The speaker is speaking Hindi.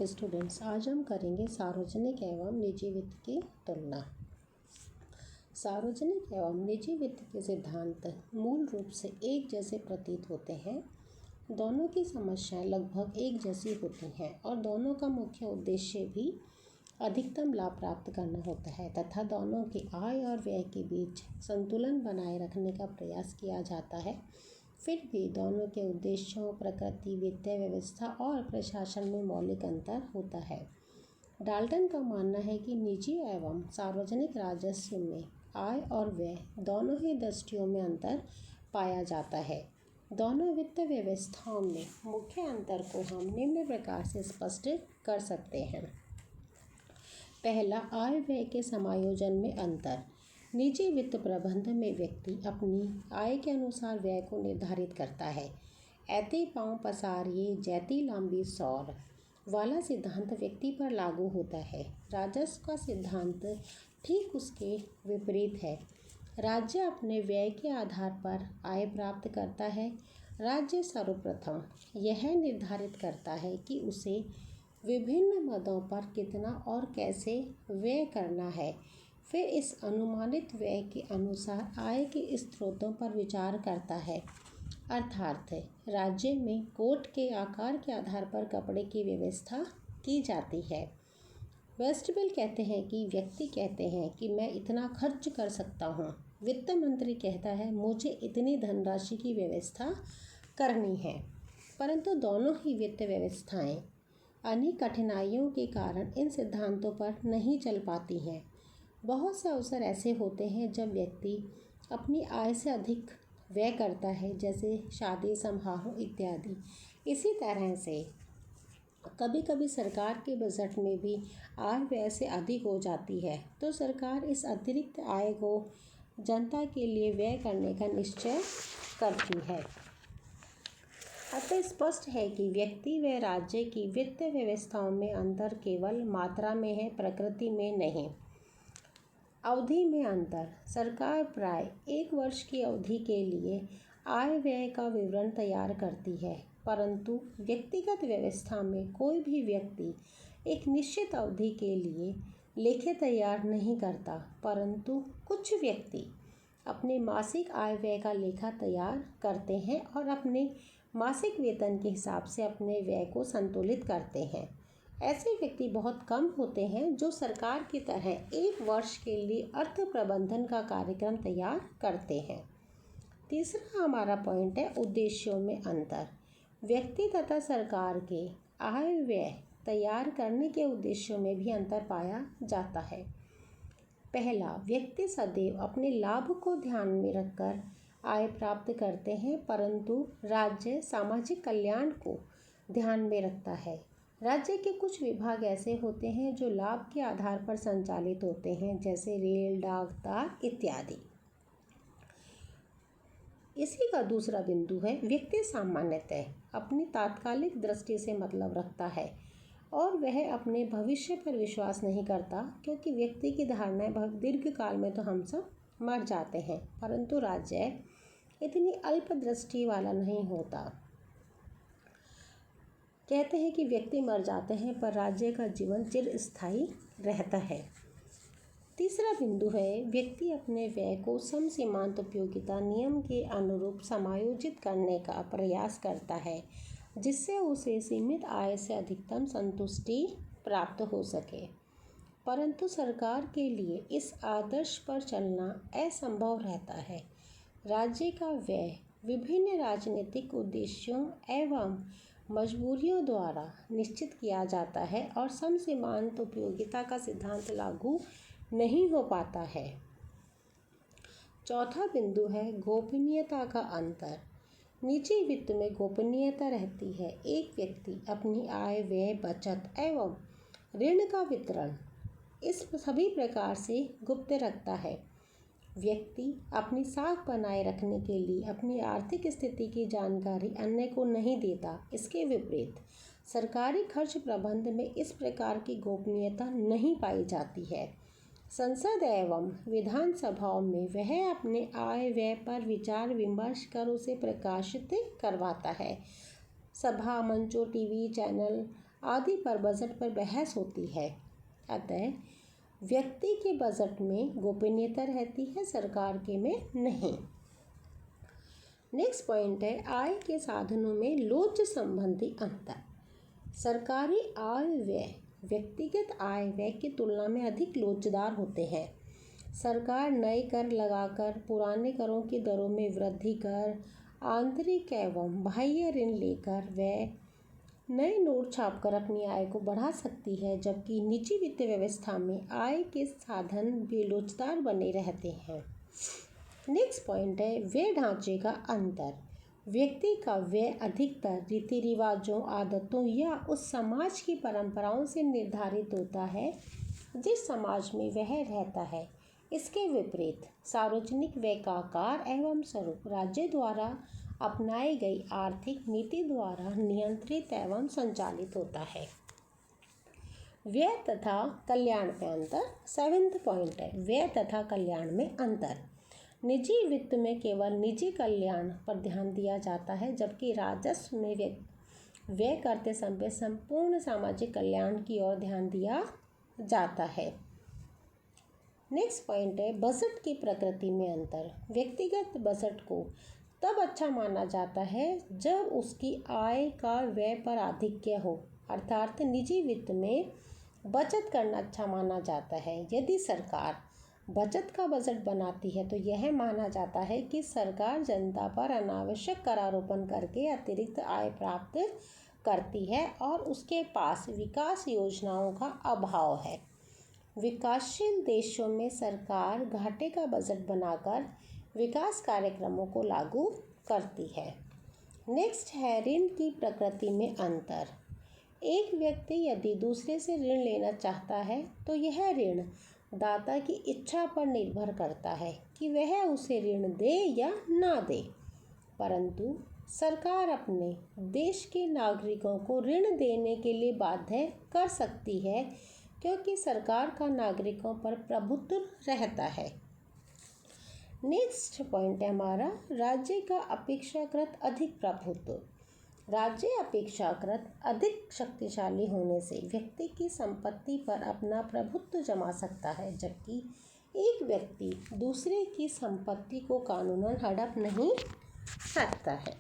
स्टूडेंट्स, आज हम करेंगे सार्वजनिक एवं निजी वित्त की तुलना। सार्वजनिक एवं निजी वित्त के सिद्धांत मूल रूप से एक जैसे प्रतीत होते हैं। दोनों की समस्याएं लगभग एक जैसी होती हैं और दोनों का मुख्य उद्देश्य भी अधिकतम लाभ प्राप्त करना होता है तथा दोनों की आय और व्यय के बीच संतुलन बनाए रखने का प्रयास किया जाता है। फिर भी दोनों के उद्देश्यों, प्रकृति, वित्तीय व्यवस्था और प्रशासन में मौलिक अंतर होता है। डाल्टन का मानना है कि निजी एवं सार्वजनिक राजस्व में आय और व्यय दोनों ही दृष्टियों में अंतर पाया जाता है। दोनों वित्त व्यवस्थाओं में मुख्य अंतर को हम निम्न प्रकार से स्पष्ट कर सकते हैं। पहला, आय व्यय के समायोजन में अंतर। निजी वित्त प्रबंधन में व्यक्ति अपनी आय के अनुसार व्यय को निर्धारित करता है। ऐते पाँव पसारिए जैती लांबी सौर वाला सिद्धांत व्यक्ति पर लागू होता है। राजस्व का सिद्धांत ठीक उसके विपरीत है। राज्य अपने व्यय के आधार पर आय प्राप्त करता है। राज्य सर्वप्रथम यह निर्धारित करता है कि उसे विभिन्न मदों पर कितना और कैसे व्यय करना है। फिर इस अनुमानित व्यय के अनुसार आय के स्रोतों पर विचार करता है। अर्थात राज्य में कोट के आकार के आधार पर कपड़े की व्यवस्था की जाती है। वेस्टवेल कहते हैं कि व्यक्ति कहते हैं कि मैं इतना खर्च कर सकता हूँ। वित्त मंत्री कहता है मुझे इतनी धनराशि की व्यवस्था करनी है। परंतु दोनों ही वित्त व्यवस्थाएं अनेक कठिनाइयों के कारण इन सिद्धांतों पर नहीं चल पाती हैं। बहुत से अवसर ऐसे होते हैं जब व्यक्ति अपनी आय से अधिक व्यय करता है, जैसे शादी समारोह इत्यादि। इसी तरह से कभी कभी सरकार के बजट में भी आय व्यय से अधिक हो जाती है, तो सरकार इस अतिरिक्त आय को जनता के लिए व्यय करने का निश्चय करती है। अतः स्पष्ट है कि व्यक्ति व राज्य की वित्त व्यवस्थाओं में अंतर केवल मात्रा में है, प्रकृति में नहीं। अवधि में अंतर। सरकार प्राय 1 वर्ष की अवधि के लिए आय व्यय का विवरण तैयार करती है, परंतु व्यक्तिगत व्यवस्था में कोई भी व्यक्ति एक निश्चित अवधि के लिए लेखे तैयार नहीं करता, परंतु कुछ व्यक्ति अपने मासिक आय व्यय का लेखा तैयार करते हैं और अपने मासिक वेतन के हिसाब से अपने व्यय को संतुलित करते हैं। ऐसे व्यक्ति बहुत कम होते हैं जो सरकार की तरह 1 वर्ष के लिए अर्थ प्रबंधन का कार्यक्रम तैयार करते हैं। तीसरा हमारा पॉइंट है उद्देश्यों में अंतर। व्यक्ति तथा सरकार के आय व्यय तैयार करने के उद्देश्यों में भी अंतर पाया जाता है। पहला, व्यक्ति सदैव अपने लाभ को ध्यान में रखकर आय प्राप्त करते हैं, परंतु राज्य सामाजिक कल्याण को ध्यान में रखता है। राज्य के कुछ विभाग ऐसे होते हैं जो लाभ के आधार पर संचालित होते हैं, जैसे रेल, डाक, तार इत्यादि। इसी का दूसरा बिंदु है व्यक्ति सामान्यतः अपनी तात्कालिक दृष्टि से मतलब रखता है और वह अपने भविष्य पर विश्वास नहीं करता, क्योंकि व्यक्ति की धारणाएं दीर्घ काल में तो हम सब मर जाते हैं, परंतु राज्य इतनी अल्प दृष्टि वाला नहीं होता। कहते हैं कि व्यक्ति मर जाते हैं पर राज्य का जीवन चिरस्थायी रहता है। तीसरा बिंदु है व्यक्ति अपने व्यय को समसीमांत उपयोगिता नियम के अनुरूप समायोजित करने का प्रयास करता है, जिससे उसे सीमित आय से अधिकतम संतुष्टि प्राप्त हो सके। परंतु सरकार के लिए इस आदर्श पर चलना असंभव रहता है। राज्य का व्यय विभिन्न राजनीतिक उद्देश्यों एवं मजबूरियों द्वारा निश्चित किया जाता है और समसीमांत उपयोगिता का सिद्धांत लागू नहीं हो पाता है। चौथा बिंदु है गोपनीयता का अंतर। निजी वित्त में गोपनीयता रहती है। एक व्यक्ति अपनी आय व्यय, बचत एवं ऋण का वितरण इस सभी प्रकार से गुप्त रखता है। व्यक्ति अपनी साख बनाए रखने के लिए अपनी आर्थिक स्थिति की जानकारी अन्य को नहीं देता। इसके विपरीत सरकारी खर्च प्रबंधन में इस प्रकार की गोपनीयता नहीं पाई जाती है। संसद एवं विधानसभाओं में वह अपने आय व्यय पर विचार विमर्श कर उसे प्रकाशित करवाता है। सभा मंचों, टीवी चैनल आदि पर बजट पर बहस होती है। अतः व्यक्ति के बजट में गोपनीयता रहती है, सरकार के में नहीं। नेक्स्ट पॉइंट है आय के साधनों में लोच संबंधी अंतर। सरकारी आय व्यय व्यक्तिगत आय व्यय की तुलना में अधिक लोचदार होते हैं। सरकार नए कर लगाकर, पुराने करों की दरों में वृद्धि कर, आंतरिक एवं बाह्य ऋण लेकर व नए नोट छापकर अपनी आय को बढ़ा सकती है, जबकि निजी वित्त व्यवस्था में आय के साधन बेलोचदार बने रहते हैं। नेक्स्ट पॉइंट है व्यय ढांचे का अंतर। व्यक्ति का व्यय अधिकतर रीति रिवाजों, आदतों या उस समाज की परंपराओं से निर्धारित होता है जिस समाज में वह रहता है। इसके विपरीत सार्वजनिक व्यय का आकार एवं स्वरूप राज्य द्वारा अपनाई गई आर्थिक नीति द्वारा नियंत्रित एवं संचालित होता है। व्यय तथा कल्याण में अंतर। 7वां पॉइंट है व्यय तथा कल्याण में अंतर। निजी वित्त में केवल निजी कल्याण पर ध्यान दिया जाता है, जबकि राजस्व में व्यय करते समय संपूर्ण सामाजिक कल्याण की ओर ध्यान दिया जाता है। नेक्स्ट पॉइंट है बजट की प्रकृति में अंतर। व्यक्तिगत बजट को तब अच्छा माना जाता है जब उसकी आय का व्यय पर आधिक्य हो, अर्थात निजी वित्त में बचत करना अच्छा माना जाता है। यदि सरकार बचत का बजट बनाती है तो यह माना जाता है कि सरकार जनता पर अनावश्यक करारोपण करके अतिरिक्त आय प्राप्त करती है और उसके पास विकास योजनाओं का अभाव है। विकासशील देशों में सरकार घाटे का बजट बनाकर विकास कार्यक्रमों को लागू करती है। नेक्स्ट है ऋण की प्रकृति में अंतर। एक व्यक्ति यदि दूसरे से ऋण लेना चाहता है तो यह ऋण दाता की इच्छा पर निर्भर करता है कि वह उसे ऋण दे या ना दे, परंतु सरकार अपने देश के नागरिकों को ऋण देने के लिए बाध्य कर सकती है, क्योंकि सरकार का नागरिकों पर प्रभुत्व रहता है। नेक्स्ट पॉइंट है हमारा राज्य का अपेक्षाकृत अधिक प्रभुत्व। राज्य अपेक्षाकृत अधिक शक्तिशाली होने से व्यक्ति की संपत्ति पर अपना प्रभुत्व जमा सकता है, जबकि एक व्यक्ति दूसरे की संपत्ति को कानूनन हड़प नहीं सकता है।